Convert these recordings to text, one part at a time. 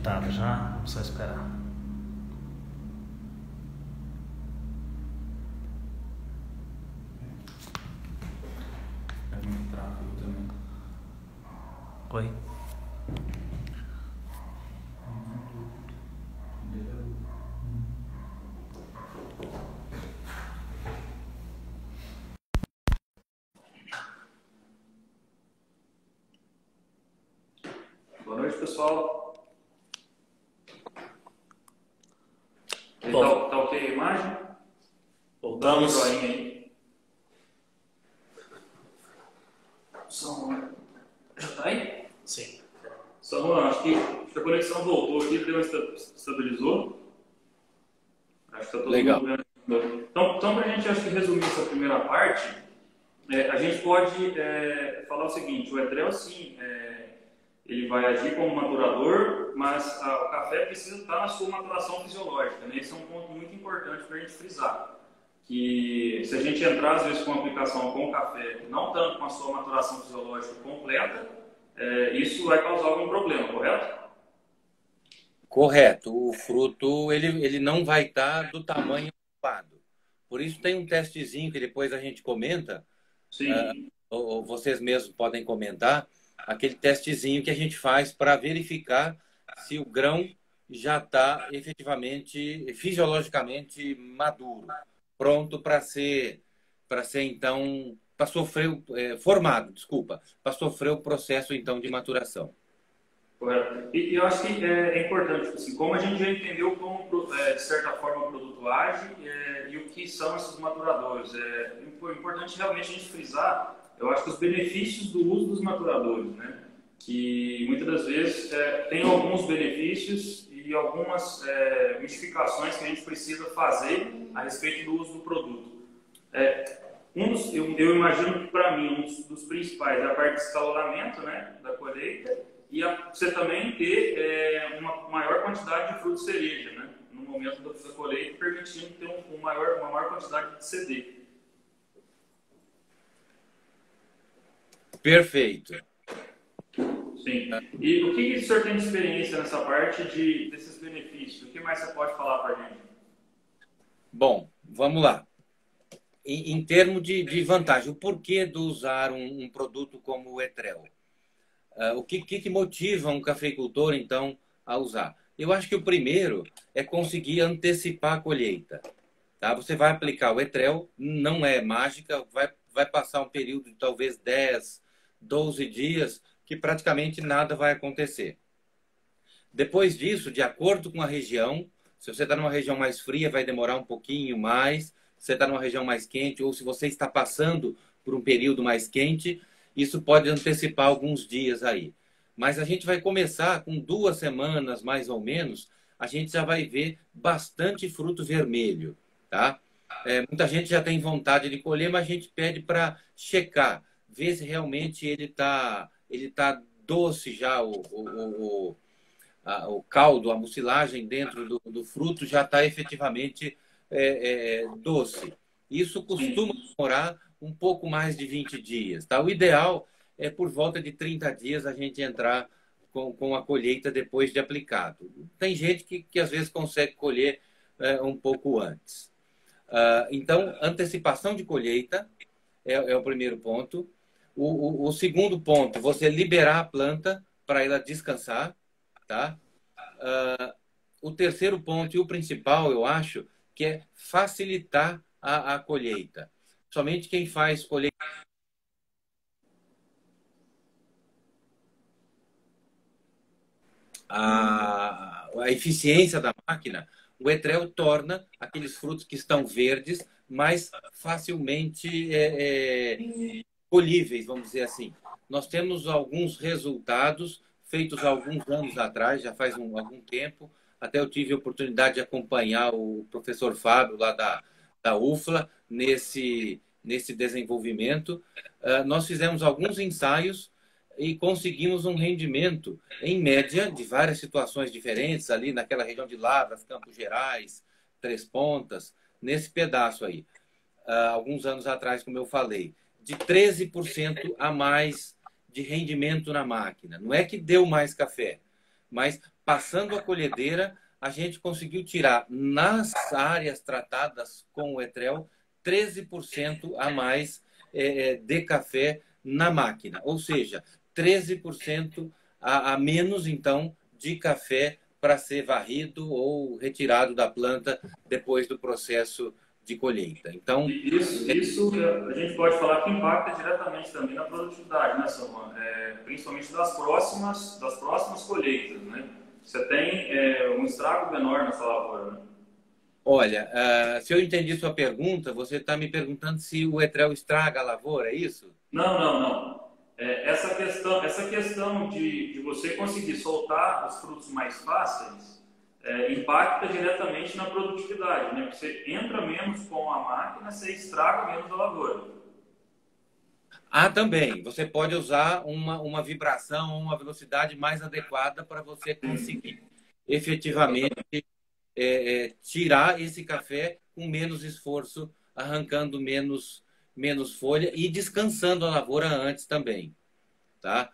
conectado já, só esperar. É muito tráfego também. Oi? Boa noite, pessoal. Bom, Tá ok a imagem? Dá um voltamos. joinha aí. Som. Já tá aí? Sim. Som, acho que a conexão voltou aqui, estabilizou. Acho que tá todo Legal. mundo vendo. Então para a gente acho que resumir essa primeira parte, a gente pode falar o seguinte: o etrel, sim, ele vai agir como maturador, mas o café precisa estar na sua maturação fisiológica, né? Esse é um ponto muito importante para a gente frisar. Que se a gente entrar, às vezes, com uma aplicação com café, não tanto com a sua maturação fisiológica completa, isso vai causar algum problema, correto? Correto. O fruto ele não vai estar do tamanho adequado. Por isso tem um testezinho que depois a gente comenta, Sim. ou vocês mesmos podem comentar, aquele testezinho que a gente faz para verificar se o grão já está efetivamente, fisiologicamente maduro, pronto para ser então, para sofrer, formado, desculpa, para sofrer o processo então de maturação. Correto. E eu acho que é importante, assim, como a gente já entendeu como, de certa forma, o produto age e o que são esses maturadores. É importante realmente a gente frisar, eu acho que os benefícios do uso dos maturadores, né? Que muitas das vezes tem alguns benefícios e algumas modificações que a gente precisa fazer a respeito do uso do produto. Eu imagino que, para mim, dos principais é a parte de escalonamento, né, da colheita, e você também ter uma maior quantidade de fruto cereja, né, no momento da colheita, permitindo ter uma maior quantidade de CD. Perfeito. Sim. E o que o senhor tem de experiência nessa parte desses benefícios? O que mais você pode falar para a gente? Bom, vamos lá. Em termos de vantagem, o porquê de usar um produto como o Etrel? O que motiva um cafeicultor, então, a usar? Eu acho que o primeiro é conseguir antecipar a colheita. Tá? Você vai aplicar o Etrel, não é mágica, vai passar um período de talvez 10, 12 dias, que praticamente nada vai acontecer. Depois disso, de acordo com a região, se você está numa região mais fria, vai demorar um pouquinho mais. Se você está numa região mais quente, ou se você está passando por um período mais quente, isso pode antecipar alguns dias aí. Mas a gente vai começar com 2 semanas, mais ou menos, a gente já vai ver bastante fruto vermelho, tá? Muita gente já tem vontade de colher, mas a gente pede para checar, ver se realmente ele tá doce já, o caldo, a mucilagem dentro do fruto já está efetivamente doce. Isso costuma demorar um pouco mais de 20 dias. Tá? O ideal é por volta de 30 dias a gente entrar com a colheita depois de aplicado. Tem gente que às vezes consegue colher um pouco antes. Então, antecipação de colheita é o primeiro ponto. O segundo ponto, você liberar a planta para ela descansar, tá? O terceiro ponto e o principal, eu acho, que é facilitar a colheita. Somente quem faz colheita. A eficiência da máquina, o Etrel torna aqueles frutos que estão verdes mais facilmente colhíveis, vamos dizer assim. Nós temos alguns resultados feitos há alguns anos atrás, já faz algum tempo. Até eu tive a oportunidade de acompanhar o professor Fábio, lá da UFLA, nesse desenvolvimento. Nós fizemos alguns ensaios e conseguimos um rendimento, em média, de várias situações diferentes, ali naquela região de Lavras, Campos Gerais, Três Pontas, nesse pedaço aí. Alguns anos atrás, como eu falei, de 13% a mais de rendimento na máquina. Não é que deu mais café, mas passando a colhedeira, a gente conseguiu tirar nas áreas tratadas com o etrel 13% a mais de café na máquina, ou seja, 13% a menos, então, de café para ser varrido ou retirado da planta depois do processo de colheita. Então, isso a gente pode falar que impacta diretamente também na produtividade, né, Samuel? Principalmente das próximas colheitas, né? Você tem um estrago menor nessa lavoura, né? olha, se eu entendi sua pergunta, você está me perguntando se o etrel estraga a lavoura, é isso? Não, não, não. Essa questão de você conseguir soltar os frutos mais fáceis impacta diretamente na produtividade, né? Você entra menos com a máquina, você estraga menos a lavoura. Ah, também. Você pode usar uma vibração, uma velocidade mais adequada para você conseguir efetivamente tirar esse café com menos esforço, arrancando menos folha e descansando a lavoura antes também, tá?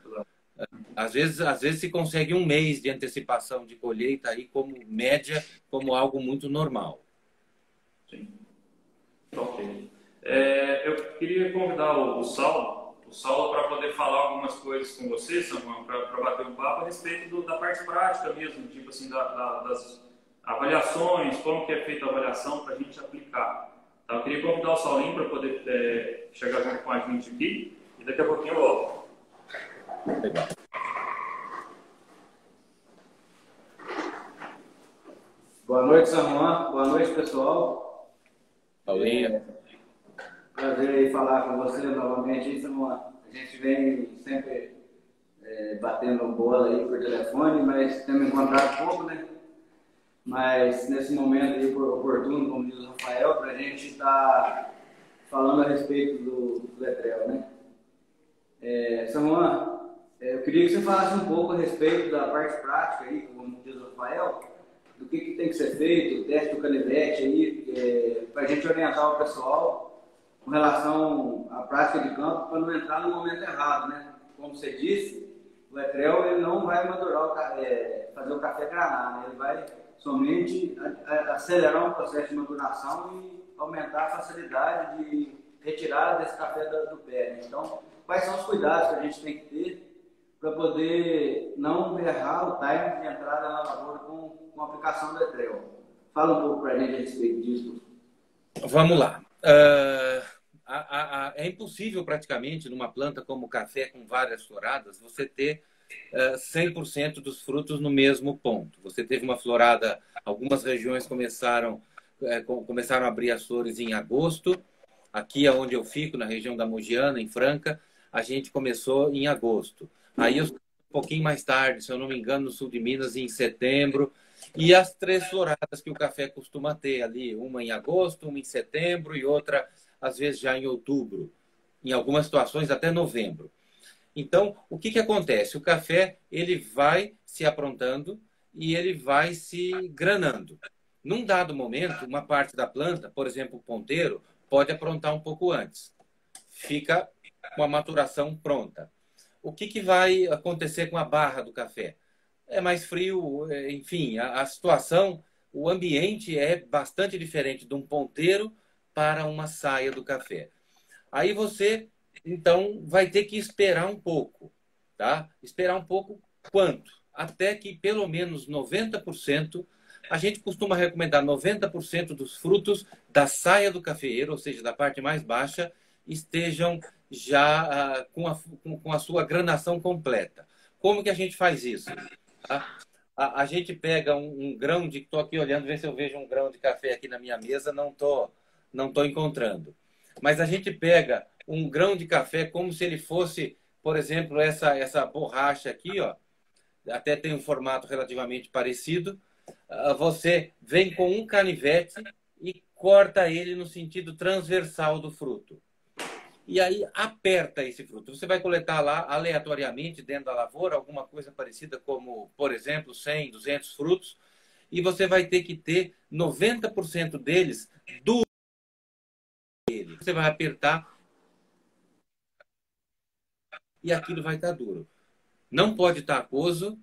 Às vezes se consegue um mês de antecipação de colheita aí como média, como algo muito normal. Sim. Ok. Eu queria convidar o Saulo para poder falar algumas coisas com você, Samuel, para bater um papo a respeito da parte prática mesmo, tipo assim, das avaliações, como que é feita a avaliação para a gente aplicar. Tá? Eu queria convidar o Saulinho para poder chegar junto com a gente aqui e daqui a pouquinho eu volto. Legal. Boa noite, Samuel. Boa noite, pessoal. Paulinho. Prazer em falar com você novamente, Samuel. A gente vem sempre batendo bola aí por telefone, mas temos encontrado pouco, né? Mas nesse momento aí, oportuno, como diz o Rafael, para a gente estar falando a respeito do etrel, né? Samuel, eu queria que você falasse um pouco a respeito da parte prática aí, como diz o Rafael, do que tem que ser feito, o teste do canivete aí, para a gente orientar o pessoal com relação à prática de campo, para não entrar no momento errado, né? Como você disse, o etrel ele não vai madurar, fazer o café granar, né? Ele vai somente acelerar o processo de maduração e aumentar a facilidade de retirada desse café do pé, né? Então, quais são os cuidados que a gente tem que ter para poder não errar o time de entrada na lavoura com a aplicação do etrel? Fala um pouco para a gente a respeito disso. Vamos lá. É impossível praticamente numa planta como o café com várias floradas você ter 100% dos frutos no mesmo ponto. Você teve uma florada, algumas regiões começaram a abrir as flores em agosto. Aqui é onde eu fico, na região da Mogiana, em Franca, a gente começou em agosto. Aí eu um pouquinho mais tarde, se eu não me engano, no sul de Minas, em setembro. E as 3 floradas que o café costuma ter ali, uma em agosto, uma em setembro e outra, às vezes, já em outubro. Em algumas situações, até novembro. Então, o que acontece? O café ele vai se aprontando e ele vai se granando. Num dado momento, uma parte da planta, por exemplo, o ponteiro, pode aprontar um pouco antes. Fica com a maturação pronta. O que vai acontecer com a barra do café? É mais frio, enfim, a situação, o ambiente é bastante diferente de um ponteiro para uma saia do café. Aí você, então, vai ter que esperar um pouco, tá? Esperar um pouco quanto? Até que pelo menos 90%, a gente costuma recomendar 90% dos frutos da saia do cafeeiro, ou seja, da parte mais baixa, estejam já com a sua granação completa. Como que a gente faz isso? A gente pega um grão de... Estou aqui olhando, ver se eu vejo um grão de café aqui na minha mesa, não tô encontrando. Mas a gente pega um grão de café como se ele fosse, por exemplo, essa borracha aqui, ó, até tem um formato relativamente parecido. Você vem com um canivete e corta ele no sentido transversal do fruto. E aí aperta esse fruto. Você vai coletar lá aleatoriamente dentro da lavoura alguma coisa parecida como, por exemplo, 100, 200 frutos, e você vai ter que ter 90% deles duros. Você vai apertar e aquilo vai estar duro. Não pode estar aquoso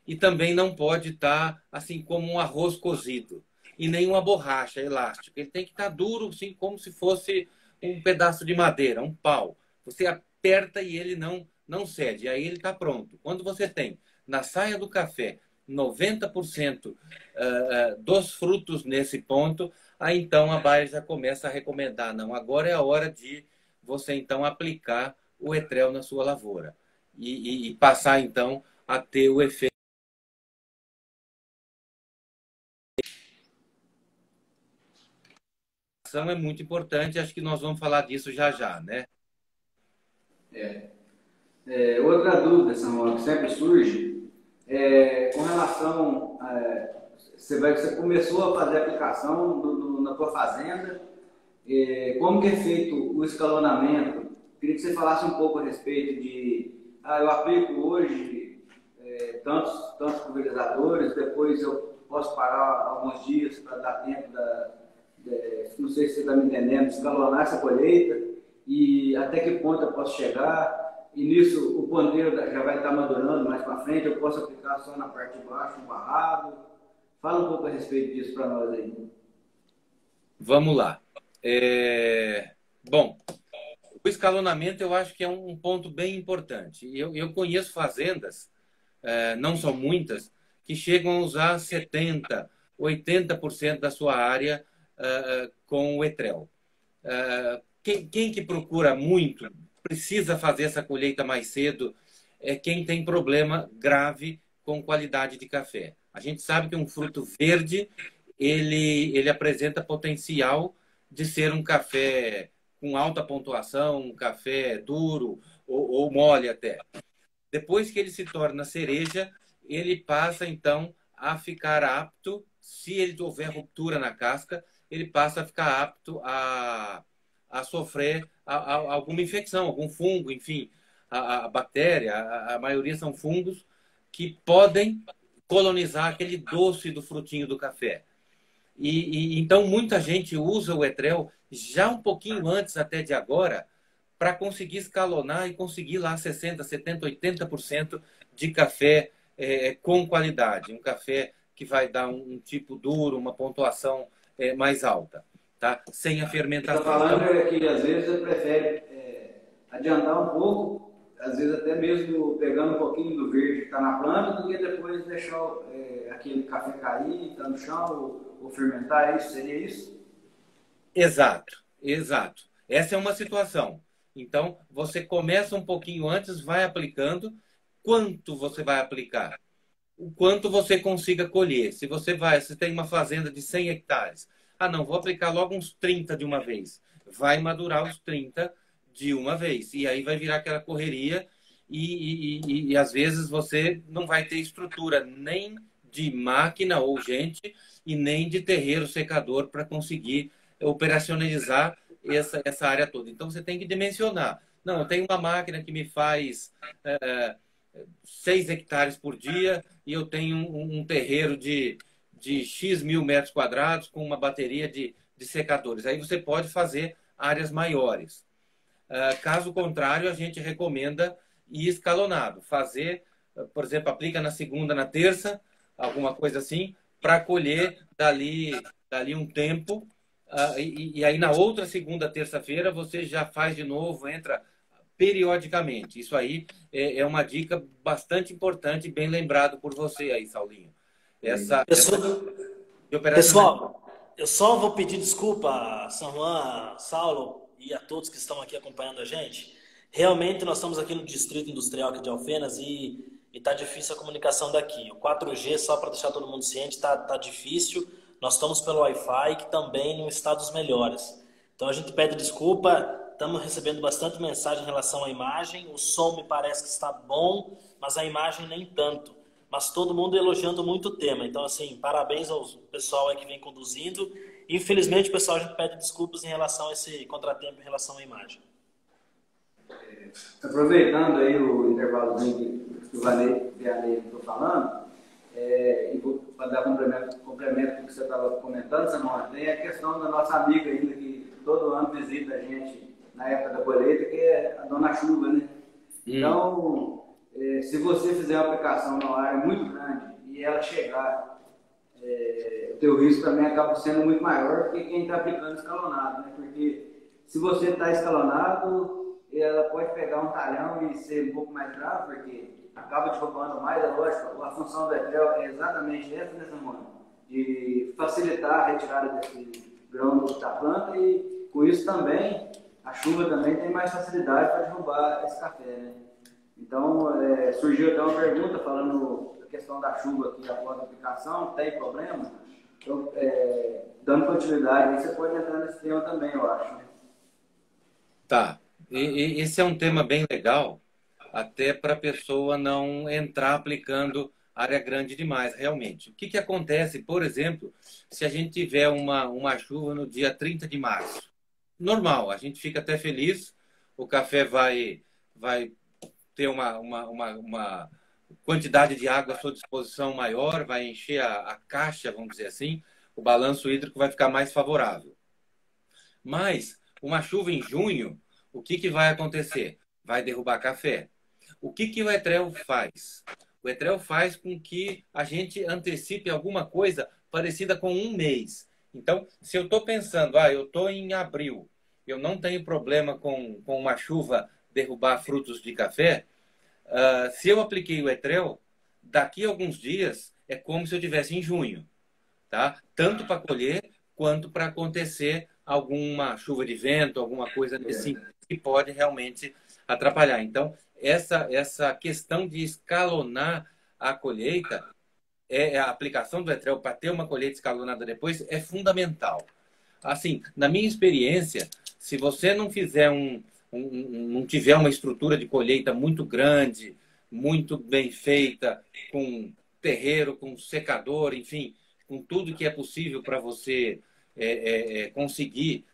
e também não pode estar assim como um arroz cozido e nem uma borracha elástica. Ele tem que estar duro, assim, como se fosse um pedaço de madeira, um pau. Você aperta e ele não cede. Aí ele está pronto. Quando você tem na saia do café 90% dos frutos nesse ponto, aí então a Bayer já começa a recomendar. Não, agora é a hora de você então aplicar o etrel na sua lavoura e passar então a ter o efeito. É muito importante, acho que nós vamos falar disso já já, né? Outra dúvida, Samuel, que sempre surge, com relação você começou a fazer a aplicação na tua fazenda, como que é feito o escalonamento? Queria que você falasse um pouco a respeito de, eu aplico hoje tantos pulverizadores, depois eu posso parar alguns dias para dar tempo não sei se você está me entendendo, escalonar essa colheita e até que ponto eu posso chegar. E nisso o ponteiro já vai estar madurando mais para frente, eu posso aplicar só na parte de baixo, um barrado. Fala um pouco a respeito disso para nós aí. Vamos lá. Bom, o escalonamento eu acho que é um ponto bem importante. Eu conheço fazendas, não são muitas, que chegam a usar 70%, 80% da sua área com o etrel. Quem que procura muito, precisa fazer essa colheita mais cedo, é quem tem problema grave com qualidade de café. A gente sabe que um fruto verde, ele apresenta potencial de ser um café com alta pontuação, um café duro ou mole até. Depois que ele se torna cereja, ele passa então a ficar apto, se ele houver ruptura na casca, ele passa a ficar apto a sofrer alguma infecção, algum fungo, enfim, a bactéria, a maioria são fungos que podem colonizar aquele doce do frutinho do café. Então, muita gente usa o etrel já um pouquinho antes até de agora para conseguir escalonar e conseguir lá 60%, 70%, 80% de café com qualidade. Um café que vai dar um tipo duro, uma pontuação mais alta, tá? Sem a fermentação. Está falando que às vezes você prefere adiantar um pouco, às vezes até mesmo pegando um pouquinho do verde que está na planta, do que depois deixar aquele café cair, tá no chão, ou fermentar, seria isso? Exato, exato. Essa é uma situação. Então, você começa um pouquinho antes, vai aplicando. Quanto você vai aplicar? O quanto você consiga colher. Se você tem uma fazenda de 100 hectares. Não, vou aplicar logo uns 30 de uma vez. Vai madurar os 30 de uma vez. E aí vai virar aquela correria e às vezes você não vai ter estrutura nem de máquina ou gente e nem de terreiro secador para conseguir operacionalizar essa área toda. Então você tem que dimensionar. Não, eu tenho uma máquina que me faz 6 hectares por dia e eu tenho um terreiro de X mil metros quadrados com uma bateria de secadores. Aí você pode fazer áreas maiores. Caso contrário, a gente recomenda ir escalonado. Fazer, por exemplo, aplica na segunda, na terça, alguma coisa assim, para colher dali um tempo. E aí na outra segunda, terça-feira, você já faz de novo, entra periodicamente. Isso aí é uma dica bastante importante, bem lembrado por você aí, Saulinho. Pessoal, eu só vou pedir desculpa a San Juan, Saulo e a todos que estão aqui acompanhando a gente. Realmente nós estamos aqui no Distrito Industrial aqui de Alfenas e está difícil a comunicação daqui. O 4G, só para deixar todo mundo ciente, está difícil. Nós estamos pelo Wi-Fi, que também não está dos melhores. Então a gente pede desculpa. Estamos recebendo bastante mensagem em relação à imagem. O som me parece que está bom, mas a imagem nem tanto. Mas todo mundo elogiando muito o tema. Então, assim, parabéns ao pessoal aí que vem conduzindo. Infelizmente, pessoal, a gente pede desculpas em relação a esse contratempo em relação à imagem. Aproveitando aí o intervalozinho que o Vianney estou falando, e para dar complemento com o que você estava comentando, Samuel, tem a questão da nossa amiga ainda, que todo ano visita a gente na época da colheita, que é a Dona Chuva, né? Então, se você fizer uma aplicação numa área muito grande e ela chegar, o teu risco também acaba sendo muito maior do que quem está aplicando escalonado, né? Porque se você está escalonado, ela pode pegar um talhão e ser um pouco mais grave, porque acaba derrubando mais, é lógico, a função do etrel é exatamente essa, né, Samuel? De facilitar a retirada desse grão da planta e com isso também, a chuva também tem mais facilidade para derrubar esse café, né? Então, surgiu até uma pergunta falando da questão da chuva aqui após a aplicação, tem problema? Então, dando continuidade, aí você pode entrar nesse tema também, eu acho, né? Tá. E esse é um tema bem legal, até para a pessoa não entrar aplicando área grande demais, realmente. O que acontece, por exemplo, se a gente tiver uma chuva no dia 30 de março? Normal, a gente fica até feliz, o café vai ter uma quantidade de água à sua disposição maior, vai encher a caixa, vamos dizer assim, o balanço hídrico vai ficar mais favorável. Mas uma chuva em junho, o que vai acontecer? Vai derrubar café. O que o etrel faz? O etrel faz com que a gente antecipe alguma coisa parecida com um mês. Então, se eu estou pensando, eu estou em abril, eu não tenho problema com uma chuva derrubar frutos de café, se eu apliquei o etrel, daqui a alguns dias é como se eu estivesse em junho, tá? Tanto para colher quanto para acontecer alguma chuva de vento, alguma coisa desse que pode realmente atrapalhar. Então, essa questão de escalonar a colheita, a aplicação do etrel para ter uma colheita escalonada depois é fundamental. Assim, na minha experiência, se você não fizer não tiver uma estrutura de colheita muito grande, muito bem feita, com terreiro, com secador, enfim, com tudo que é possível para você conseguir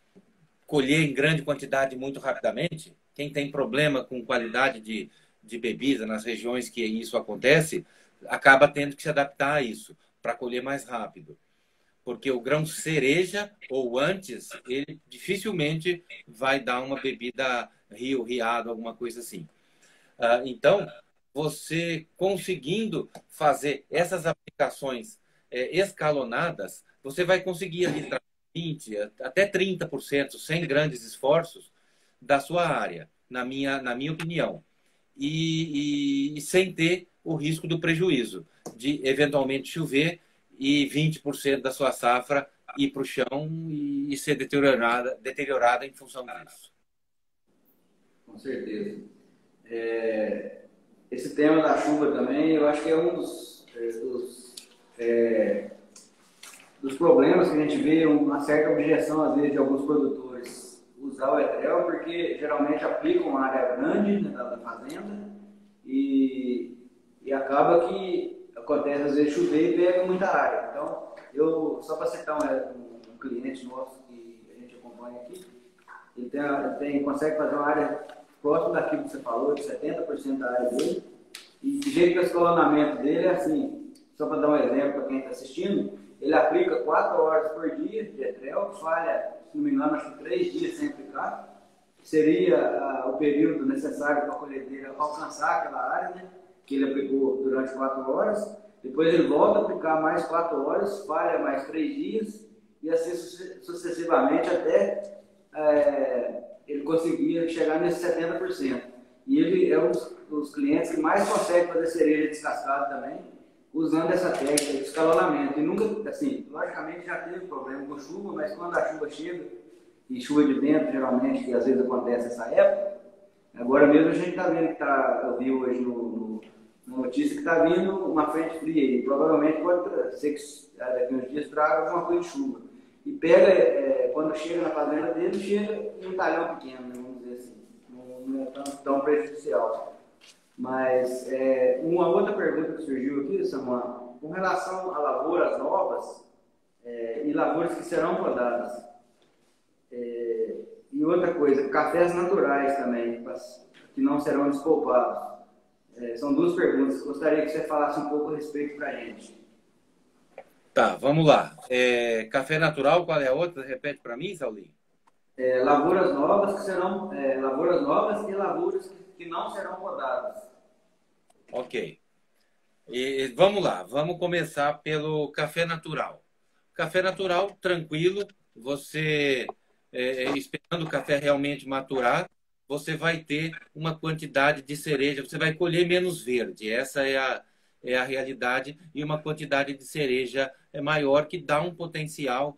colher em grande quantidade muito rapidamente. Quem tem problema com qualidade de bebida nas regiões que isso acontece, acaba tendo que se adaptar a isso, para colher mais rápido. Porque o grão cereja, ou antes, ele dificilmente vai dar uma bebida riado, alguma coisa assim. Então, você conseguindo fazer essas aplicações escalonadas, você vai conseguir ali 20% até 30%, sem grandes esforços, da sua área, na minha opinião. E sem ter o risco do prejuízo de, eventualmente, chover e 20% da sua safra ir para o chão e ser deteriorada em função disso. Com certeza. Esse tema da chuva também, eu acho que é um dos problemas que a gente vê, uma certa objeção, às vezes, de alguns produtores usar o etrel, porque geralmente aplicam uma área grande, né, da fazenda e acaba que acontece, às vezes, chover e pega muita área. Então, só para citar um cliente nosso que a gente acompanha aqui, ele consegue fazer uma área próximo daquilo que você falou, de 70% da área dele, e o jeito que o escalonamento dele é assim, só para dar um exemplo para quem está assistindo, ele aplica 4 horas por dia de etrel, falha, se não me engano, acho que 3 dias sem aplicar, seria o período necessário para a colhedeira alcançar aquela área, né, que ele aplicou durante 4 horas, depois ele volta a aplicar mais 4 horas, falha mais 3 dias, e assim sucessivamente até ele conseguia chegar nesse 70%. E ele é um dos clientes que mais consegue fazer cereja descascada também, usando essa técnica de escalonamento. E nunca, assim, logicamente já teve problema com chuva, mas quando a chuva chega, e chuva de vento geralmente, que às vezes acontece nessa época, agora mesmo a gente está vendo que eu vi hoje na notícia que está vindo uma frente fria e provavelmente pode ser que daqui uns dias traga alguma coisa de chuva. E pega, quando chega na fazenda dele, chega em um talhão pequeno, né, vamos dizer assim, não é tão prejudicial. Mas uma outra pergunta que surgiu aqui, Samuel, com relação a lavouras novas e lavouras que serão podadas. E outra coisa, cafés naturais também, que não serão despolpados. São 2 perguntas. Gostaria que você falasse um pouco a respeito para a gente. Tá, vamos lá. Café natural, qual é a outra? Repete para mim, Saulinho. Lavouras novas que serão lavouras novas e lavouras que não serão podadas. Ok. E vamos lá, vamos começar pelo café natural. Café natural, tranquilo, você esperando o café realmente maturar, você vai ter uma quantidade de cereja, você vai colher menos verde. Essa é a realidade, e uma quantidade de cereja é maior, que dá um potencial,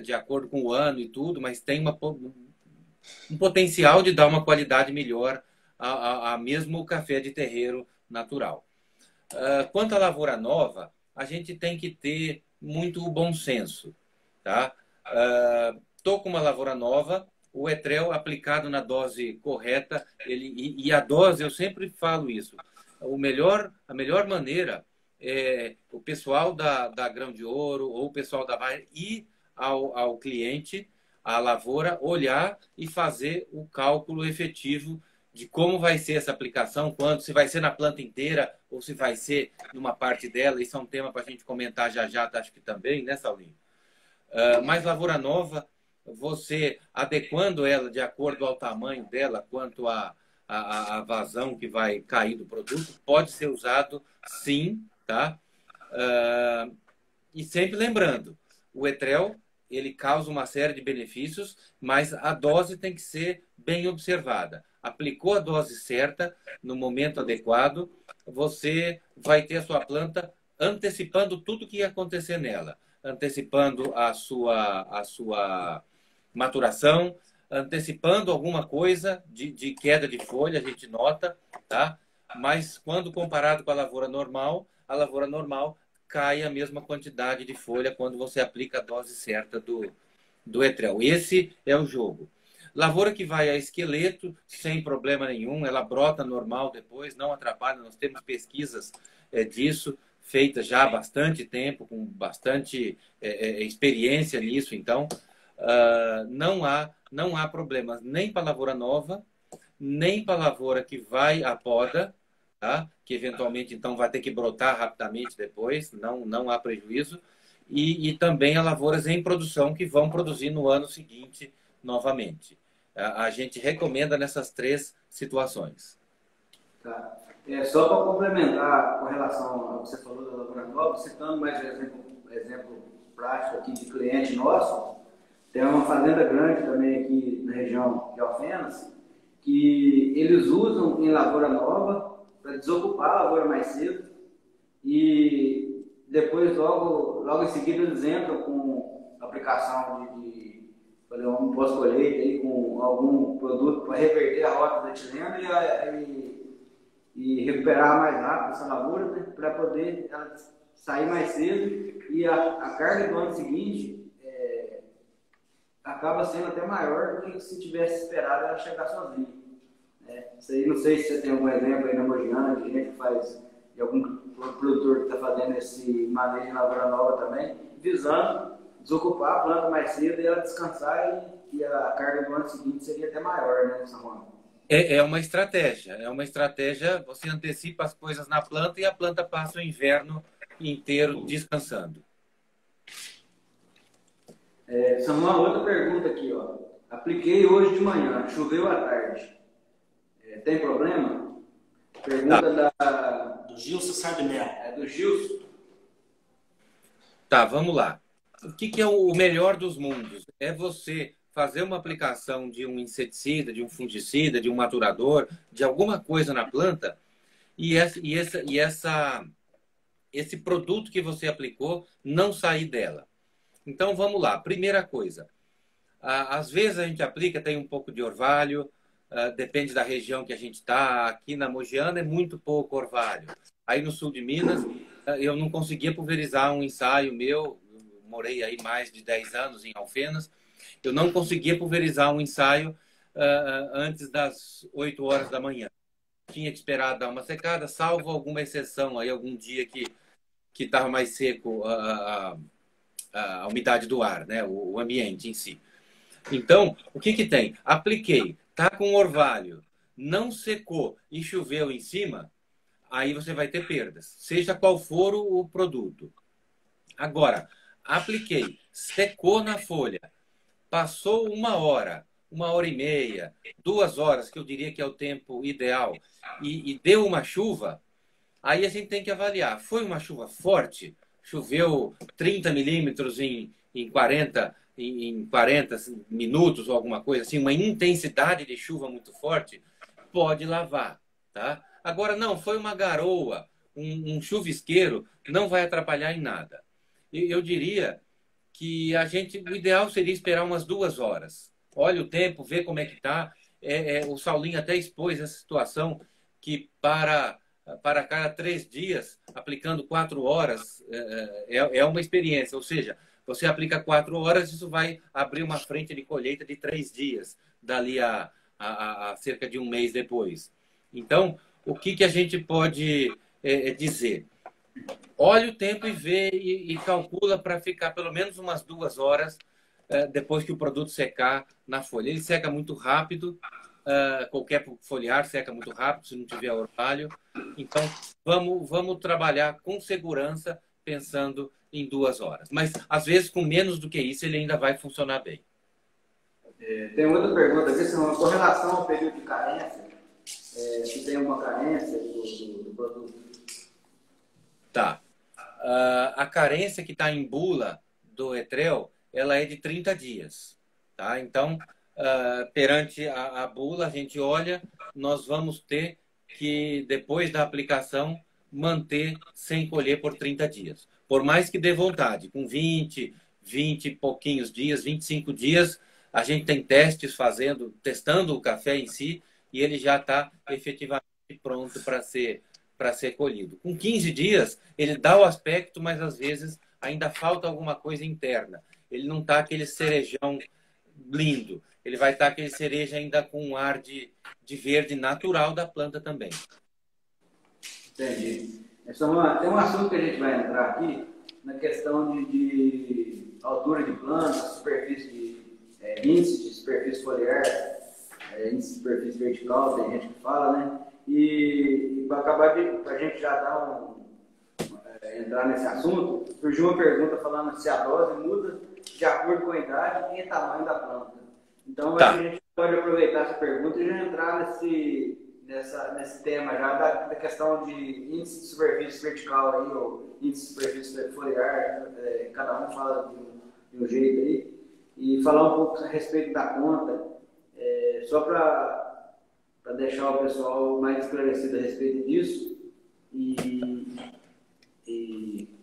de acordo com o ano e tudo, mas tem um potencial de dar uma qualidade melhor a mesmo o café de terreiro natural. Quanto à lavoura nova, a gente tem que ter muito bom senso, tá? Estou com uma lavoura nova, o etrel aplicado na dose correta, e a dose, eu sempre falo isso, a melhor maneira é o pessoal da Grão de Ouro ou o pessoal da Bayer ir ao cliente, à lavoura, olhar e fazer o cálculo efetivo de como vai ser essa aplicação, quando, se vai ser na planta inteira ou se vai ser numa parte dela. Isso é um tema para a gente comentar já, acho que também, né, Saulinho? Mas lavoura nova, você adequando ela de acordo ao tamanho dela, quanto à vazão que vai cair do produto, pode ser usado sim, tá? E sempre lembrando, o etrel, ele causa uma série de benefícios, mas a dose tem que ser bem observada. Aplicou a dose certa, no momento adequado, você vai ter a sua planta antecipando tudo que ia acontecer nela. Antecipando a sua maturação, antecipando alguma coisa de queda de folha, a gente nota, tá? Mas quando comparado com a lavoura normal cai a mesma quantidade de folha quando você aplica a dose certa do etrel. Esse é o jogo. Lavoura que vai a esqueleto, sem problema nenhum, ela brota normal depois, não atrapalha. Nós temos pesquisas disso, feitas já há bastante tempo, com bastante experiência nisso. Então, não há problemas nem para a lavoura nova, nem para a lavoura que vai à poda, tá? Que eventualmente então vai ter que brotar rapidamente depois, não há prejuízo. E também a lavouras em produção, que vão produzir no ano seguinte novamente. A gente recomenda nessas 3 situações. Tá. Só para complementar com relação ao que você falou da lavoura nova, citando mais um exemplo prático aqui de cliente nosso, tem uma fazenda grande também aqui na região de Alfenas, que eles usam em lavoura nova para desocupar a lavoura mais cedo, e depois logo em seguida eles entram com aplicação de fazer um pós-colheita aí com algum produto para reverter a rota da etileno e recuperar mais rápido essa lavoura, né, para poder ela sair mais cedo, e a carga do ano seguinte acaba sendo até maior do que se tivesse esperado ela chegar sozinha. Isso aí, não sei se você tem algum exemplo aí na Mogiana, de gente que faz, de algum produtor que está fazendo esse manejo de lavoura nova também, visando desocupar a planta mais cedo e ela descansar, e a carga do ano seguinte seria até maior, né, Samuel? É uma estratégia, você antecipa as coisas na planta e a planta passa o inverno inteiro descansando. Samuel, outra pergunta aqui, ó. Apliquei hoje de manhã, choveu à tarde. Tem problema? Pergunta do Gilson Sardinel. Do Gilson. Tá, vamos lá. O que é o melhor dos mundos? É você fazer uma aplicação de um inseticida, de um fungicida, de um maturador, de alguma coisa na planta, e esse produto que você aplicou não sair dela. Então, vamos lá. Primeira coisa. Às vezes a gente aplica, tem um pouco de orvalho, depende da região que a gente está. Aqui na Mogiana é muito pouco orvalho. Aí no sul de Minas, eu não conseguia pulverizar um ensaio meu. Eu morei aí mais de 10 anos em Alfenas. Eu não conseguia pulverizar um ensaio antes das 8 horas da manhã. Tinha que esperar dar uma secada, salvo alguma exceção, aí algum dia que estava mais seco a umidade do ar, né? O ambiente em si. Então, o que tem? Apliquei, tá com orvalho, não secou e choveu em cima, aí você vai ter perdas, seja qual for o produto. Agora, apliquei, secou na folha, passou 1 hora, 1h30, 2 horas, que eu diria que é o tempo ideal, e deu uma chuva, Aí a gente tem que avaliar. Foi uma chuva forte? Choveu 30 milímetros em 40 minutos ou alguma coisa assim, uma intensidade de chuva muito forte? Pode lavar, tá? Agora, não, foi uma garoa, um chuvisqueiro, não vai atrapalhar em nada. Eu diria que o ideal seria esperar umas 2 horas. Olha o tempo, vê como é que está. O Saulinho até expôs essa situação que para cada 3 dias, aplicando 4 horas, é uma experiência. Ou seja, você aplica 4 horas, isso vai abrir uma frente de colheita de 3 dias, dali a cerca de um mês depois. Então, o que a gente pode dizer? Olha o tempo e vê e calcula para ficar pelo menos umas 2 horas depois que o produto secar na folha. Ele seca muito rápido, qualquer foliar seca muito rápido se não tiver orvalho. Então, vamos trabalhar com segurança pensando em 2 horas. Mas, às vezes, com menos do que isso, ele ainda vai funcionar bem. Tem outra pergunta aqui, com relação ao período de carência, se tem uma carência do produto. Tá. A carência que está em bula do Etrel, ela é de 30 dias. Tá? Então, perante a bula, a gente olha, nós vamos ter que, depois da aplicação, manter sem colher por 30 dias. Por mais que dê vontade, com 20 e pouquinhos dias, 25 dias, a gente tem testes testando o café em si, e ele já está efetivamente pronto para ser colhido. Com 15 dias, ele dá o aspecto, mas às vezes ainda falta alguma coisa interna. Ele não está aquele cerejão lindo. Ele vai estar aquele cereja ainda com um ar de verde natural da planta também. Entendi. Tem um assunto que a gente vai entrar aqui, na questão de altura de planta, índice de superfície foliar, índice de superfície vertical, tem gente que fala, né? E para acabar a gente já entrar nesse assunto, surgiu uma pergunta falando se a dose muda de acordo com a idade e tamanho da planta. Então, Tá. a gente pode aproveitar essa pergunta e já entrar nesse tema já da questão de índice de superfície vertical aí, ou índice de superfície foliar, cada um fala de um jeito aí, e falar um pouco a respeito da conta, só para deixar o pessoal mais esclarecido a respeito disso e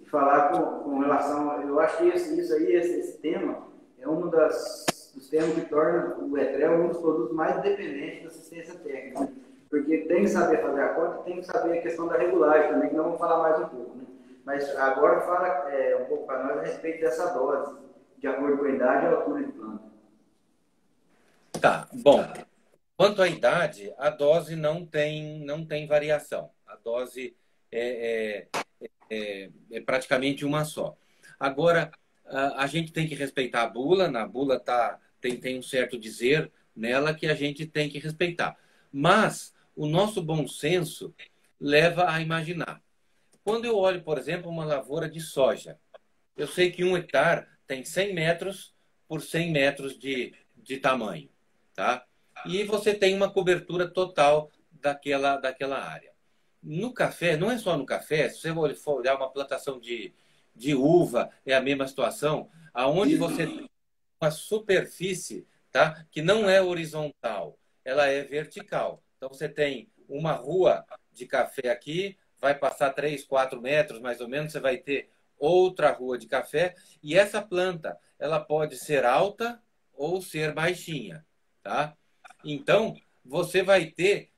falar com relação, eu acho que esse tema é um dos temas que torna o Etrel um dos produtos mais dependentes da assistência técnica, né? Porque tem que saber fazer a conta e tem que saber a questão da regulagem também, que nós vamos falar mais um pouco, né? Mas agora fala um pouco para nós a respeito dessa dose, de acordo com a idade e a altura de planta. Tá, bom. Quanto à idade, a dose não tem variação. A dose é praticamente uma só. Agora, a gente tem que respeitar a bula. Na bula tem um certo dizer nela que a gente tem que respeitar. Mas o nosso bom senso leva a imaginar. Quando eu olho, por exemplo, uma lavoura de soja, eu sei que 1 hectare tem 100 metros por 100 metros de tamanho, tá? E você tem uma cobertura total daquela área. No café, não é só no café, se você for olhar uma plantação de uva, é a mesma situação, aonde você tem uma superfície, tá, que não é horizontal, ela é vertical. Então, você tem uma rua de café aqui, vai passar 3, 4 metros, mais ou menos, você vai ter outra rua de café, e essa planta, ela pode ser alta ou ser baixinha, tá? Então, você vai ter,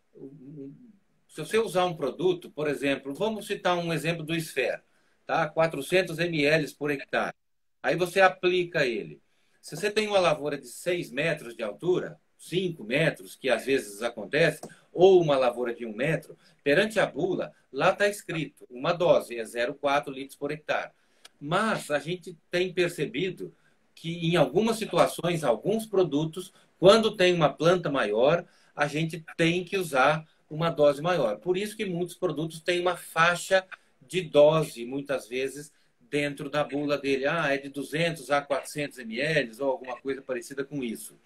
se você usar um produto, por exemplo, vamos citar um exemplo do Sphere, tá? 400 ml por hectare. Aí você aplica ele. Se você tem uma lavoura de 6 metros de altura, 5 metros, que às vezes acontece, ou uma lavoura de 1 metro, perante a bula, lá está escrito, uma dose é 0,4 litros por hectare. Mas a gente tem percebido que em algumas situações, alguns produtos, quando tem uma planta maior, a gente tem que usar uma dose maior. Por isso que muitos produtos têm uma faixa de dose, muitas vezes, dentro da bula dele. É de 200 a 400 ml ou alguma coisa parecida com isso.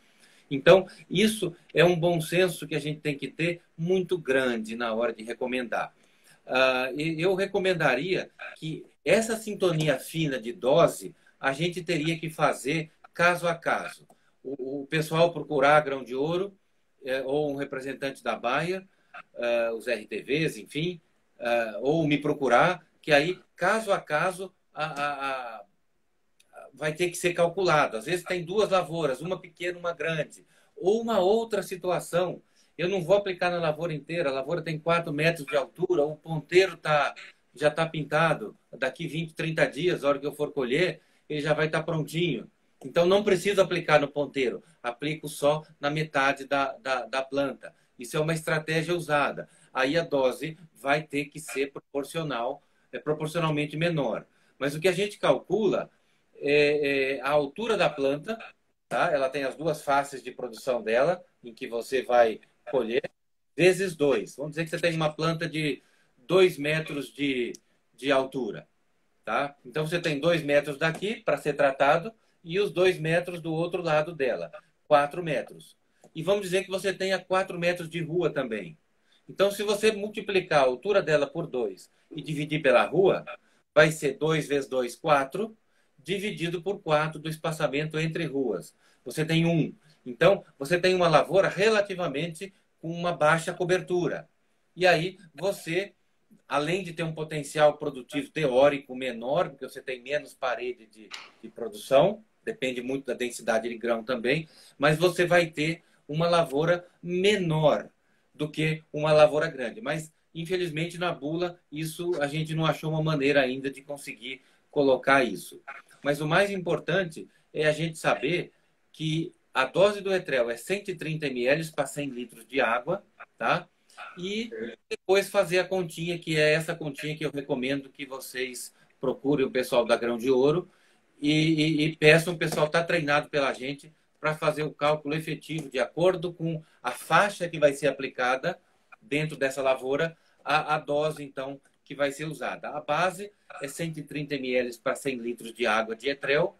Então, isso é um bom senso que a gente tem que ter muito grande na hora de recomendar. E eu recomendaria que essa sintonia fina de dose a gente teria que fazer caso a caso. O pessoal procurar grão de ouro, ou um representante da Bayer, os RTVs, enfim, ou me procurar, que aí, caso a caso, vai ter que ser calculado. Às vezes tem duas lavouras, uma pequena, uma grande. Ou uma outra situação. Eu não vou aplicar na lavoura inteira. A lavoura tem 4 metros de altura, o ponteiro já está pintado. Daqui 20, 30 dias, a hora que eu for colher, ele já vai estar prontinho. Então, não preciso aplicar no ponteiro. Aplico só na metade da planta. Isso é uma estratégia usada. Aí a dose vai ter que ser proporcionalmente menor. Mas o que a gente calcula é a altura da planta, tá? Ela tem as duas faces de produção dela, em que você vai colher, vezes 2. Vamos dizer que você tem uma planta de 2 metros de altura. Tá? Então, você tem 2 metros daqui para ser tratado e os 2 metros do outro lado dela, 4 metros. E vamos dizer que você tenha 4 metros de rua também. Então, se você multiplicar a altura dela por 2 e dividir pela rua, vai ser 2 vezes 2, 4, dividido por 4 do espaçamento entre ruas. Você tem 1. Então, você tem uma lavoura relativamente com uma baixa cobertura. E aí, você, além de ter um potencial produtivo teórico menor, porque você tem menos parede de produção, depende muito da densidade de grão também, mas você vai ter uma lavoura menor do que uma lavoura grande. Mas, infelizmente, na bula, isso a gente não achou uma maneira ainda de conseguir colocar isso. Mas o mais importante é a gente saber que a dose do Etrel é 130 ml para 100 litros de água, tá? E depois fazer a continha, que é essa continha que eu recomendo que vocês procurem o pessoal da Grão de Ouro e peçam o pessoal estar treinado pela gente para fazer o cálculo efetivo de acordo com a faixa que vai ser aplicada dentro dessa lavoura, a dose, então, que vai ser usada. A base é 130 ml para 100 litros de água de Etrel.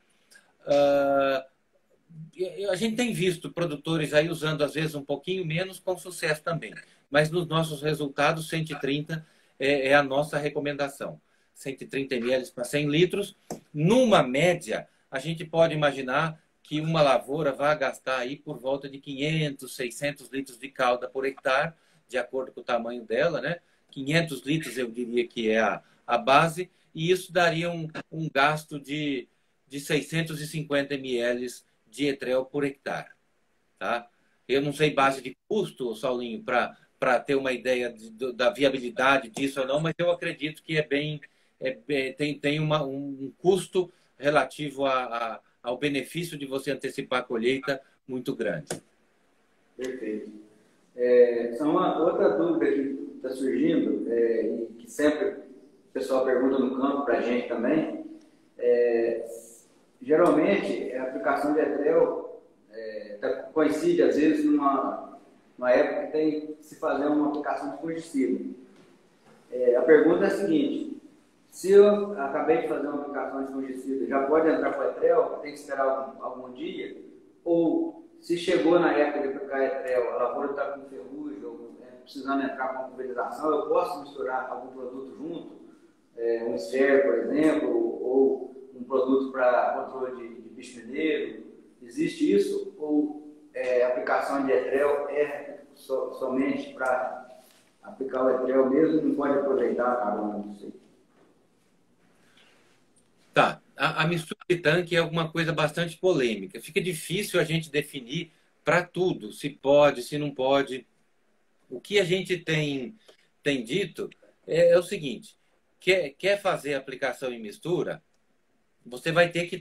A gente tem visto produtores aí usando, às vezes, um pouquinho menos, com sucesso também. Mas nos nossos resultados, 130 é a nossa recomendação. 130 ml para 100 litros. Numa média, a gente pode imaginar que uma lavoura vai gastar aí por volta de 500, 600 litros de calda por hectare, de acordo com o tamanho dela, né? 500 litros eu diria que é a base, e isso daria um gasto de 650 ml de Etrel por hectare. Tá? Eu não sei base de custo, Saulinho, para ter uma ideia da viabilidade disso ou não, mas eu acredito que tem um custo relativo ao benefício de você antecipar a colheita muito grande. Perfeito. Só uma outra dúvida que está surgindo, e que sempre o pessoal pergunta no campo para a gente também, geralmente a aplicação de Etrel coincide às vezes numa época que tem que se fazer uma aplicação de fungicida. A pergunta é a seguinte: se eu acabei de fazer uma aplicação de fungicida, já pode entrar com o Etrel? Tem que esperar algum dia? Ou se chegou na época de aplicar Etrel, a lavoura está com ferrugem, ou precisando entrar com pulverização, eu posso misturar algum produto junto? Um Sphere, por exemplo, ou um produto para controle de bicho mineiro? Existe isso? Ou a aplicação de Etrel é somente para aplicar o Etrel mesmo e não pode aproveitar a carona disso aí? Tá. A mistura de tanque é alguma coisa bastante polêmica. Fica difícil a gente definir para tudo, se pode, se não pode. O que a gente tem dito é o seguinte: quer fazer aplicação em mistura, você vai ter que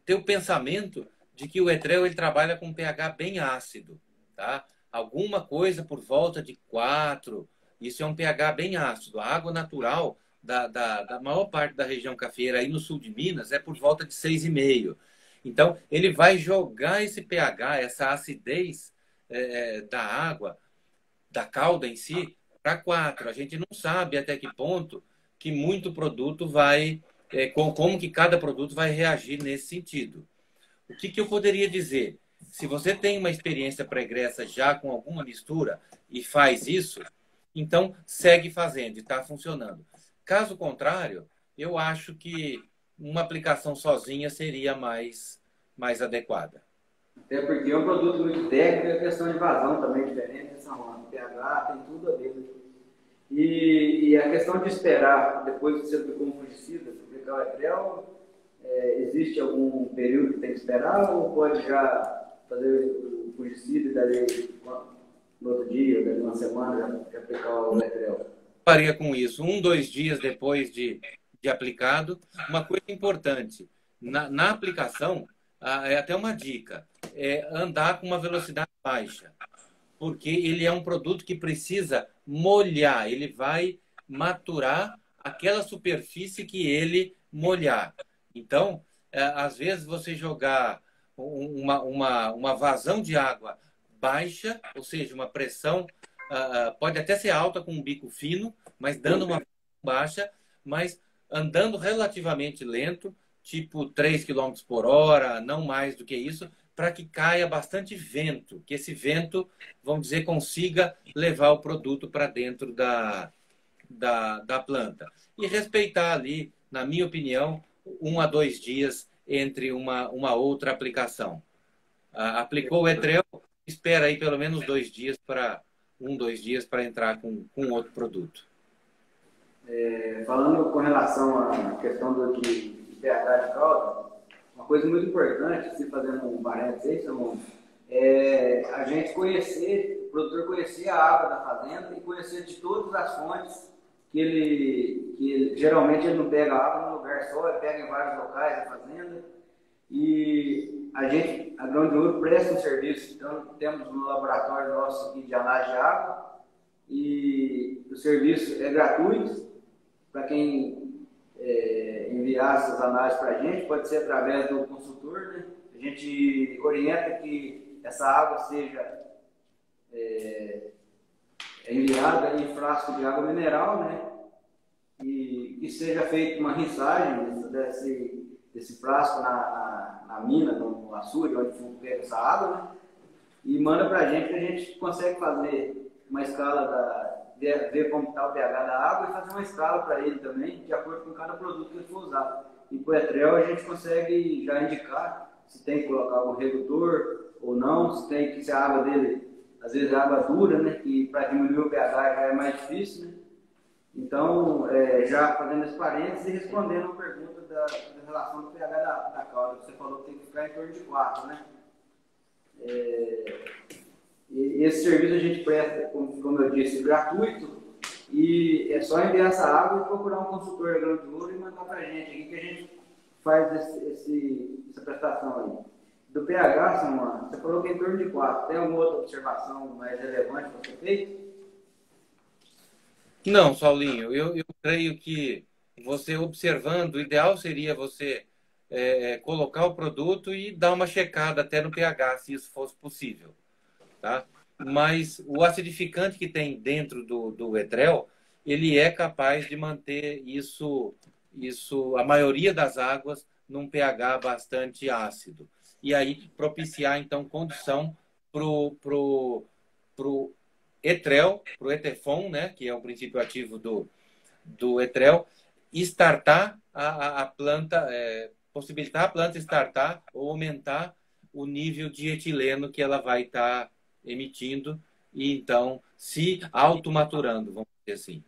ter o pensamento de que o Etrel ele trabalha com pH bem ácido. Tá? Alguma coisa por volta de 4, isso é um pH bem ácido. A água natural da maior parte da região cafeeira aí no sul de Minas é por volta de 6,5. Então, ele vai jogar esse pH, essa acidez da água, da calda em si, para 4. A gente não sabe até que ponto que muito produto vai... como que cada produto vai reagir nesse sentido. O que eu poderia dizer? Se você tem uma experiência pregressa já com alguma mistura e faz isso, então segue fazendo e está funcionando. Caso contrário, eu acho que uma aplicação sozinha seria mais adequada. Até porque é um produto muito técnico e a questão de vazão também é diferente, pH, tem tudo a ver. E a questão de esperar, depois que você aplicou um fungicida, você aplicar o etrel, existe algum período que tem que esperar ou pode já fazer o fungicida e dali no outro dia, dali uma semana, já aplicar o etrel? Faria com isso, 2 dias depois de aplicado. Uma coisa importante, na aplicação, é até uma dica, é andar com uma velocidade baixa, porque ele é um produto que precisa molhar, ele vai maturar aquela superfície que ele molhar. Então, às vezes você jogar uma vazão de água baixa, ou seja, uma pressão, pode até ser alta com um bico fino, mas dando uma baixa, mas andando relativamente lento, tipo 3 km por hora, não mais do que isso, para que caia bastante vento, que esse vento, vamos dizer, consiga levar o produto para dentro da planta. E respeitar ali, na minha opinião, 1 a 2 dias entre uma outra aplicação. Aplicou o etrel, espera aí pelo menos 2 dias para 2 dias para entrar com outro produto. Falando com relação à questão de pH de calda, uma coisa muito importante, se fazendo um parênteses aí, é a gente conhecer, o produtor conhecer a água da fazenda e conhecer de todas as fontes que ele geralmente ele não pega água num lugar só, ele pega em vários locais da fazenda. E a Grão de Ouro presta um serviço, então temos no laboratório nosso aqui de análise de água e o serviço é gratuito para quem enviar essas análises para a gente, pode ser através do consultor, né? A gente orienta que essa água seja enviada em frasco de água mineral, né? E que seja feita uma rinçagem desse frasco na mina, no açude, onde for pega essa água, né? E manda para a gente que a gente consegue fazer uma escala ver como está o pH da água e fazer uma escala para ele também, de acordo com cada produto que ele for usar. E com o etrel a gente consegue já indicar se tem que colocar algum redutor ou não, se a água dele, às vezes é água dura, né, que para diminuir o pH já é mais difícil, né? Então, já fazendo esse parênteses e respondendo a pergunta da relação do pH da calda, que você falou que tem que ficar em torno de 4, né? E esse serviço a gente presta, como eu disse, gratuito, e é só enviar essa água e procurar um consultor da Grão de Ouro e mandar para a gente aqui que a gente faz essa prestação aí. Do pH, Samuel, você falou que é em torno de 4. Tem alguma outra observação mais relevante para ser feita? Não, Saulinho, eu creio que você observando, o ideal seria você colocar o produto e dar uma checada até no pH, se isso fosse possível. Tá? Mas o acidificante que tem dentro do etrel, ele é capaz de manter isso, a maioria das águas, num pH bastante ácido. E aí propiciar, então, condição pro etrel, pro Etefon, né, que é o princípio ativo do etrel, startar a planta, possibilitar a planta startar ou aumentar o nível de etileno que ela vai estar emitindo e então se automaturando, vamos dizer assim.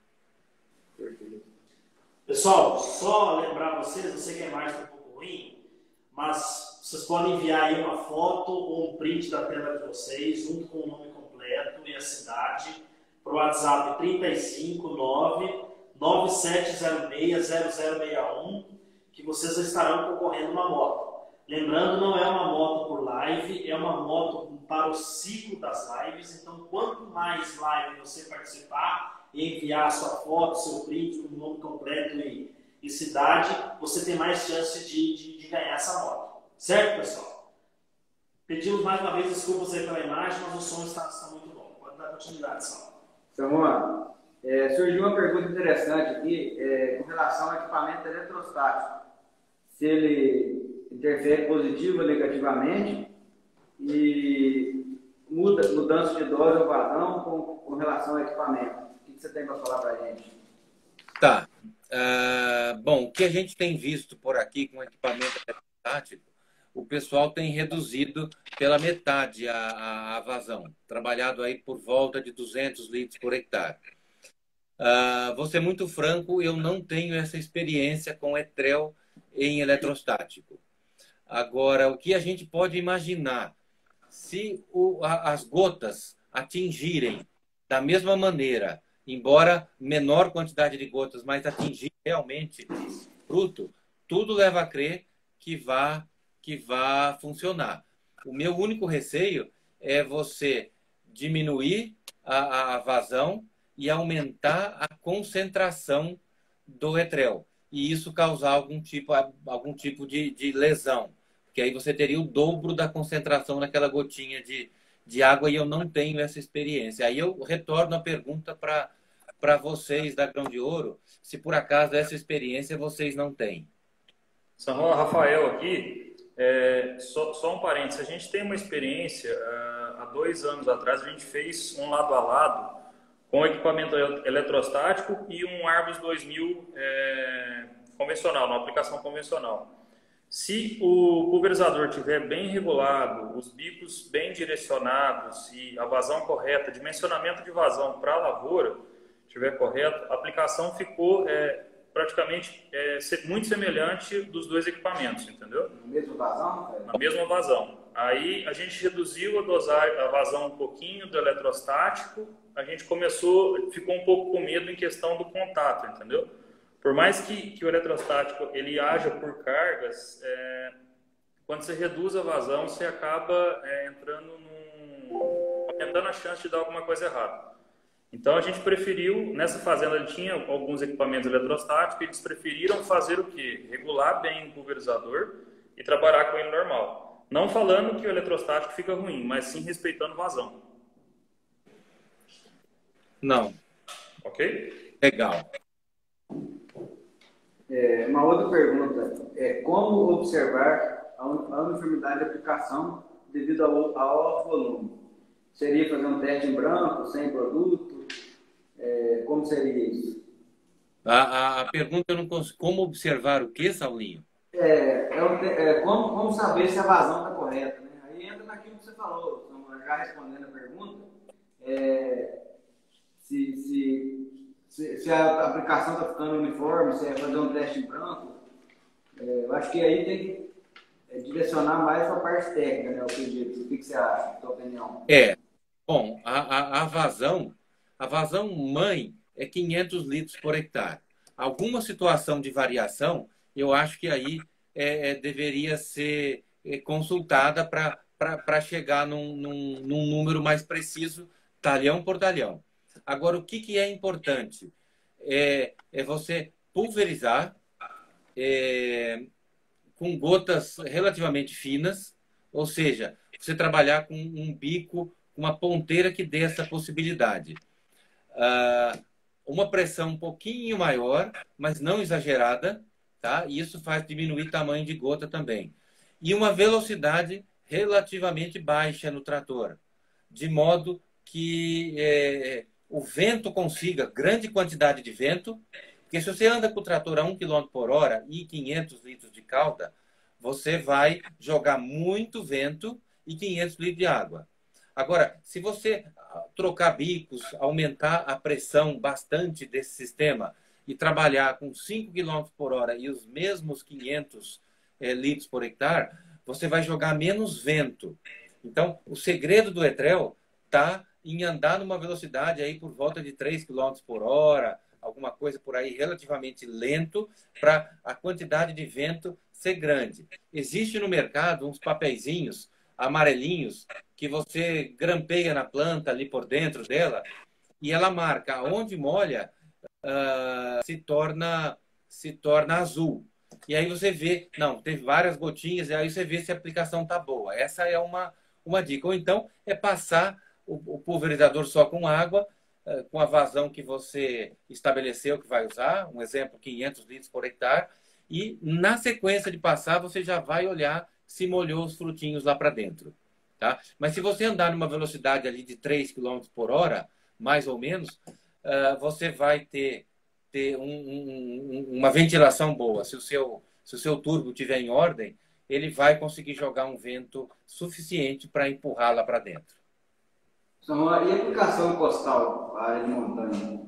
Pessoal, só lembrar vocês, eu sei que a imagem está um pouco ruim, mas vocês podem enviar aí uma foto ou um print da tela de vocês, junto com o nome completo e a cidade, para o WhatsApp 359-9706-0061, que vocês estarão concorrendo uma moto. Lembrando, não é uma moto por live, é uma moto para o ciclo das lives. Então, quanto mais live você participar e enviar sua foto, seu print com o nome completo e cidade, você tem mais chance de ganhar essa moto. Certo, pessoal? Pedimos mais uma vez desculpas aí pela imagem, mas o som está muito bom. Pode dar continuidade, Saulo. Samuel, surgiu uma pergunta interessante aqui com relação ao equipamento eletrostático. Se ele interfere positivo ou negativamente e mudança de dose ou vazão com relação ao equipamento. O que você tem para falar para a gente? Tá. Bom, o que a gente tem visto por aqui com equipamento eletrostático, o pessoal tem reduzido pela metade a vazão, trabalhado aí por volta de 200 litros por hectare. Vou ser muito franco, eu não tenho essa experiência com etrel em eletrostático. Agora, o que a gente pode imaginar, se as gotas atingirem da mesma maneira, embora menor quantidade de gotas, mas atingir realmente fruto, tudo leva a crer que vá funcionar. O meu único receio é você diminuir a vazão e aumentar a concentração do etrel. E isso causar algum tipo de lesão. Porque aí você teria o dobro da concentração naquela gotinha de água e eu não tenho essa experiência. Aí eu retorno a pergunta para vocês da Grão de Ouro, se por acaso essa experiência vocês não têm. São Juan, Rafael aqui, só um parênteses, a gente tem uma experiência, há 2 anos atrás a gente fez um lado a lado com equipamento eletrostático e um Arbus 2000 convencional, uma aplicação convencional. Se o pulverizador estiver bem regulado, os bicos bem direcionados e a vazão correta, dimensionamento de vazão para a lavoura estiver correto, a aplicação ficou praticamente muito semelhante dos dois equipamentos, entendeu? Na mesma vazão? Na mesma vazão. Aí a gente reduziu a vazão um pouquinho do eletrostático, a gente ficou um pouco com medo em questão do contato, entendeu? Por mais que o eletrostático ele haja por cargas, quando você reduz a vazão, você acaba aumentando a chance de dar alguma coisa errada. Então a gente preferiu, nessa fazenda tinha alguns equipamentos eletrostáticos, eles preferiram fazer o quê? Regular bem o pulverizador e trabalhar com ele normal. Não falando que o eletrostático fica ruim, mas sim respeitando vazão. Não. Ok? Legal. Uma outra pergunta é como observar a uniformidade de aplicação devido ao alto volume? Seria fazer um teste em branco, sem produto? Como seria isso? A pergunta eu não consigo. Como observar o que, Saulinho? Como saber se a vazão está correta, né? Aí entra naquilo que você falou, então, já respondendo a pergunta, se a aplicação está ficando uniforme, se é fazer um teste em branco, eu acho que aí tem que direcionar mais para a parte técnica, né? O que você acha, na sua opinião? Bom, a vazão mãe é 500 litros por hectare. Alguma situação de variação, eu acho que aí deveria ser consultada para chegar num número mais preciso, talhão por talhão. Agora, o que é importante? É você pulverizar com gotas relativamente finas, ou seja, você trabalhar com um bico, uma ponteira que dê essa possibilidade. Uma pressão um pouquinho maior, mas não exagerada, tá? E isso faz diminuir o tamanho de gota também. E uma velocidade relativamente baixa no trator, de modo que o vento consiga grande quantidade de vento, porque se você anda com o trator a 1 km por hora e 500 litros de calda, você vai jogar muito vento e 500 litros de água. Agora, se você trocar bicos, aumentar a pressão bastante desse sistema e trabalhar com 5 km por hora e os mesmos 500 litros por hectare, você vai jogar menos vento. Então, o segredo do etrel está em andar numa velocidade aí por volta de 3 km por hora, alguma coisa por aí relativamente lento, para a quantidade de vento ser grande. Existe no mercado uns papeizinhos amarelinhos que você grampeia na planta ali por dentro dela e ela marca onde molha, se torna azul. E aí você vê, não, teve várias gotinhas, e aí você vê se a aplicação está boa. Essa é uma dica. Ou então é passar o pulverizador só com água, com a vazão que você estabeleceu que vai usar, um exemplo, 500 litros por hectare, e na sequência de passar você já vai olhar se molhou os frutinhos lá para dentro. Tá? Mas se você andar numa velocidade ali de 3 km por hora, mais ou menos, você vai ter uma ventilação boa. Se o seu turbo estiver em ordem, ele vai conseguir jogar um vento suficiente para empurrá-la para dentro. E aplicação costal para área de montanha?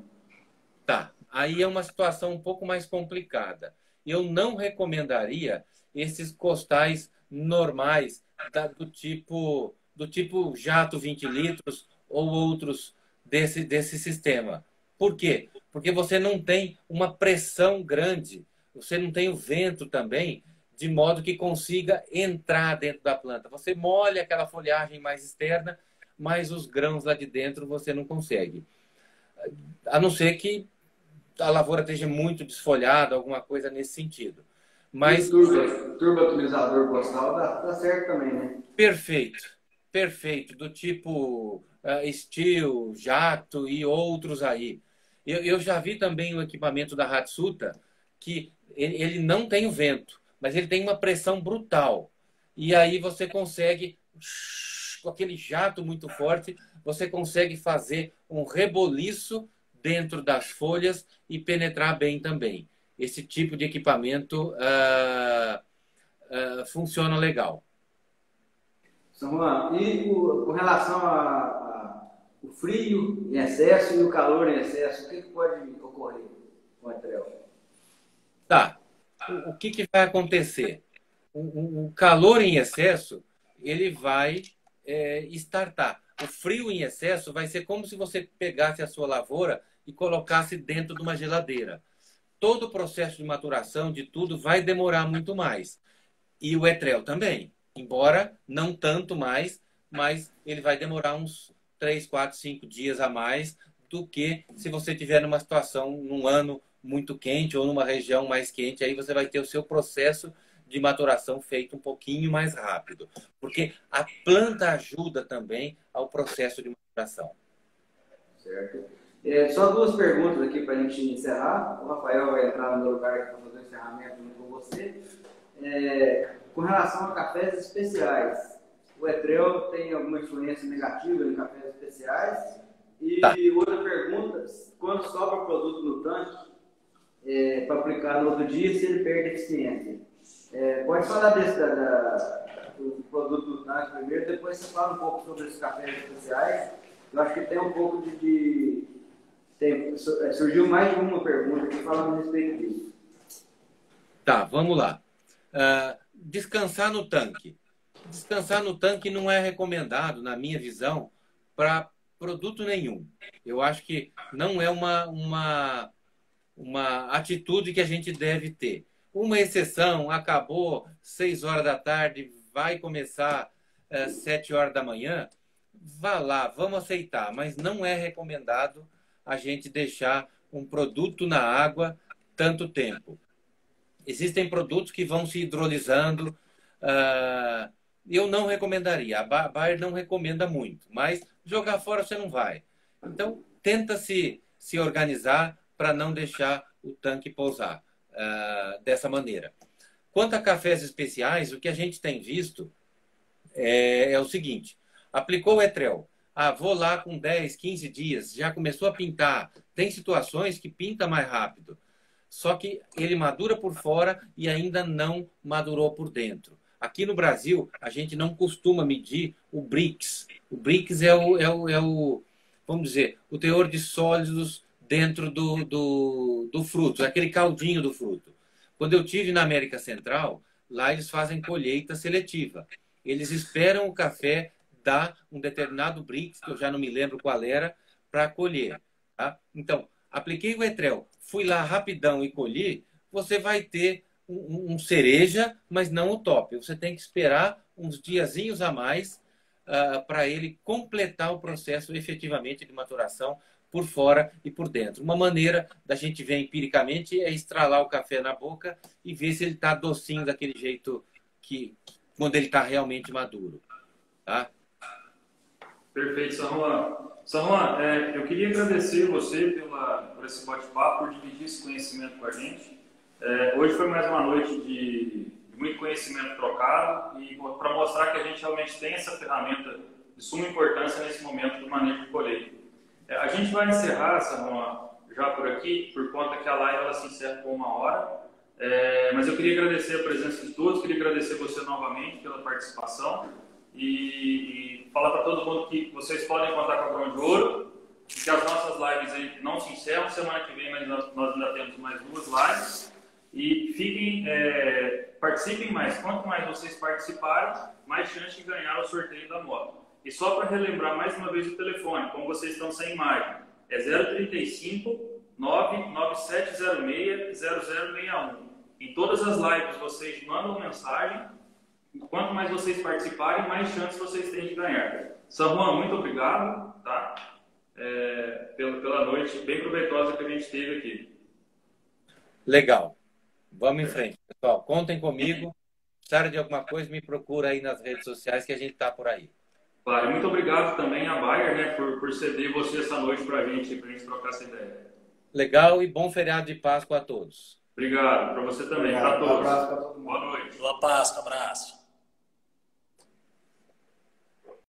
Tá, aí é uma situação um pouco mais complicada. Eu não recomendaria esses costais normais do tipo jato 20 litros ou outros desse sistema. Por quê? Porque você não tem uma pressão grande, você não tem o vento também, de modo que consiga entrar dentro da planta. Você molha aquela folhagem mais externa, mas os grãos lá de dentro você não consegue. A não ser que a lavoura esteja muito desfolhada, alguma coisa nesse sentido. Mas turbo atomizador costal dá certo também, né? Perfeito, do tipo Steel, Jato e outros aí. Eu já vi também o equipamento da Hatsuta, que ele não tem o vento, mas ele tem uma pressão brutal. E aí você consegue, com aquele jato muito forte, você consegue fazer um reboliço dentro das folhas e penetrar bem também. Esse tipo de equipamento funciona legal. São Juan, e com relação ao frio em excesso e o calor em excesso, o que pode ocorrer com o etrel? Tá. O que vai acontecer? O calor em excesso, ele vai estartar. O frio em excesso vai ser como se você pegasse a sua lavoura e colocasse dentro de uma geladeira. Todo o processo de maturação de tudo vai demorar muito mais. E o etrel também. Embora não tanto mais, mas ele vai demorar uns 3, 4, 5 dias a mais do que se você tiver numa situação, num ano muito quente ou numa região mais quente. Aí você vai ter o seu processo de maturação feito um pouquinho mais rápido. Porque a planta ajuda também ao processo de maturação. Certo. Só duas perguntas aqui para a gente encerrar. O Rafael vai entrar no meu lugar aqui para fazer o encerramento junto com você. Com relação a cafés especiais, o etrel tem alguma influência negativa em cafés especiais? E outra pergunta, quando sobra o produto no tanque, para aplicar no outro dia, se ele perde eficiência? Pode falar do produto no tanque primeiro, depois você fala um pouco sobre os cafés especiais. Eu acho que tem um pouco surgiu mais de uma pergunta aqui falando a respeito disso. Tá, vamos lá. Descansar no tanque. Descansar no tanque não é recomendado, na minha visão, para produto nenhum. Eu acho que não é uma atitude que a gente deve ter. Uma exceção, acabou 6 horas da tarde, vai começar 7 horas da manhã, vá lá, vamos aceitar, mas não é recomendado a gente deixar um produto na água tanto tempo. Existem produtos que vão se hidrolisando. Eu não recomendaria. A Bayer não recomenda muito, mas jogar fora você não vai. Então, tenta se organizar para não deixar o tanque pousar dessa maneira. Quanto a cafés especiais, o que a gente tem visto é o seguinte. Aplicou o etrel. Vou lá com 10, 15 dias, já começou a pintar. Tem situações que pinta mais rápido. Só que ele madura por fora e ainda não madurou por dentro. Aqui no Brasil, a gente não costuma medir o Brix. O Brix é o vamos dizer, o teor de sólidos dentro do fruto, aquele caldinho do fruto. Quando eu tive na América Central, lá eles fazem colheita seletiva. Eles esperam o café dar um determinado Brix, que eu já não me lembro qual era, para colher. Tá? Então, apliquei o etrel, fui lá rapidão e colhi, você vai ter um cereja, mas não o top. Você tem que esperar uns diazinhos a mais para ele completar o processo efetivamente de maturação por fora e por dentro. Uma maneira da gente ver empiricamente é estralar o café na boca e ver se ele está docinho daquele jeito quando ele está realmente maduro. Tá? Perfeito, São Juan. São Juan, eu queria agradecer você por esse bate-papo, por dividir esse conhecimento com a gente. Hoje foi mais uma noite de muito conhecimento trocado e para mostrar que a gente realmente tem essa ferramenta de suma importância nesse momento do manejo de colheita. A gente vai encerrar, Samuel, já por aqui, por conta que a live ela se encerra com 1 hora. Mas eu queria agradecer a presença de todos, queria agradecer você novamente pela participação e falar para todo mundo que vocês podem contar com a Grão de Ouro, que as nossas lives aí não se encerram. Semana que vem mas nós ainda temos mais 2 lives. E participem mais. Quanto mais vocês participarem, mais chance de ganhar o sorteio da moto. E só para relembrar mais uma vez o telefone, como vocês estão sem imagem, é 035 99706 0061. Em todas as lives vocês mandam mensagem. Quanto mais vocês participarem, mais chances vocês têm de ganhar. São Juan, muito obrigado, tá? Pela noite bem proveitosa que a gente teve aqui. Legal. Vamos em frente, pessoal. Contem comigo. Se precisar de alguma coisa, me procura aí nas redes sociais que a gente está por aí. Claro, muito obrigado também a Bayer, né, por ceder você essa noite para a gente trocar essa ideia. Legal e bom feriado de Páscoa a todos. Obrigado, para você também, para todos. Boa noite. Boa Páscoa, abraço.